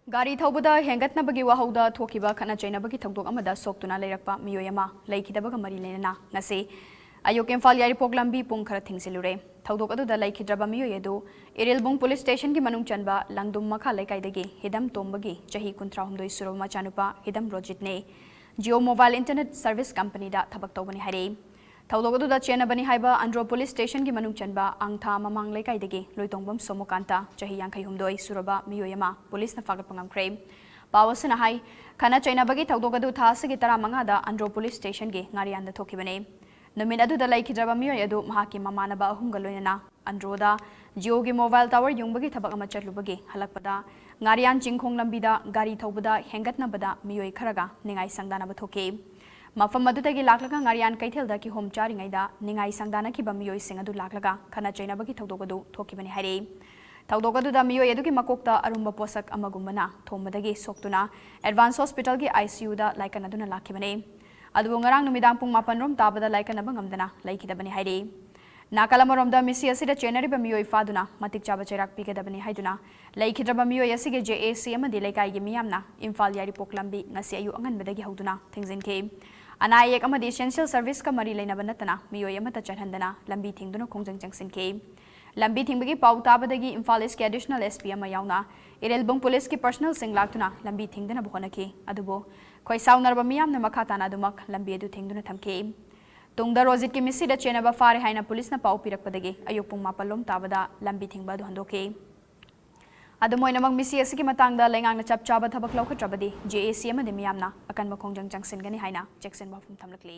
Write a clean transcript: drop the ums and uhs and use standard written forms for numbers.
गाड़ी थौबदा हेंगतनबगी वाहौदा थोकिबा खना चैनबगी थौदोक अमदा सोक्तुना लेरकपा मियोय अमा लेखिदबगा मरी लेना ngasi ayok imphal yairipok lambi pung khara thingsilure थौदोक अदुदा लेखिद्रबा मियोय अदु इरेलबुंग पुलिस स्टेशन की मनुंग चनबा लंगदुम मखा लेकाइदगी हिदम तोंबगी चही 39 सुरब मचानुपा हिदम रोजित ने जियो मोबाइल इंटरनेट सर्विस कंपनी दा थबक तौबनी हरे थौदोक अदुदा चेनबनी हाइबा अंड्रो पुलिस स्टेशन की मनुंग चनबा आंगथा ममांग लेकाइदगी लोइतोंबम सोमोकांता चही 52 सुरबा मियोयमा पुलिस न फागत पंगमख्रे पावसना हाई खना चैनबगी थौदोक अदु थासगी 15 दा अंड्रो पुलिस स्टेशन के ngariyan दा थोकिबने नमिन अदुदा लेखिद्रबा मियोय अदु महाकी ममानबा अहुंगा लोइनना अंड्रोदा जियो की मोबाइल टावर युंबगी थबक अमा चटलुबगी हलकपदा ngariyan चिंखोंग लंबीदा गाड़ी थौबदा हेंगतनबदा मियोय खरगा निंगाई संगदानबा थोके मफम अदुदगी लाक्लगा ngariyan कैथेलदा की होम चारिंगाइदा निंगाई संगदानखिबा मियोय सिंग अदु लाक्लगा खना चैनबगी थौदोक अदु थोकिबने हारे थौदोक अदुदा मियोय अदुगी मकोकता अरुंबा पोसक अमगुमना थोमदगी सोक्तुना एडवांस हॉस्पिटल की ICU दा lichen अदुना लाखिबने अदुबो ngarang numidang pung 8 rom tabada laikanaba ngamdana laikidabani haire nakalamoromda misi asida chenariba miyoi faduna matik chaba cherak pigadabani haiduna laikhidraba miyoi asige JAC amadi laikai gi miyamna imphal yari poklambi ngasi ayu anganbadagi hauduna thingzinke anayek amadi essential service ka mari leinaba natana miyoi amata charhandana lambi thingduna khongjang changsinke lambi thingbagi pau tabadagi imphal is ki additional SP ama yauna irelbung police ki personal singlaktuna lambi thingdana bhonaki adubo khoi saunarba miyamna makhatana adumak lambi adu thingduna thamke tungda rozit ki misida chenaba fare haina police na pau pirakpadagi ayuk pung mapalom tabada lambi thingba du handoke adumoinamang misi asigi matangda lengangna chapchaba thabak lokhatrabadi JAC amadi miyamna akan makhongjang changsin gani haina jackson bafum thamlakli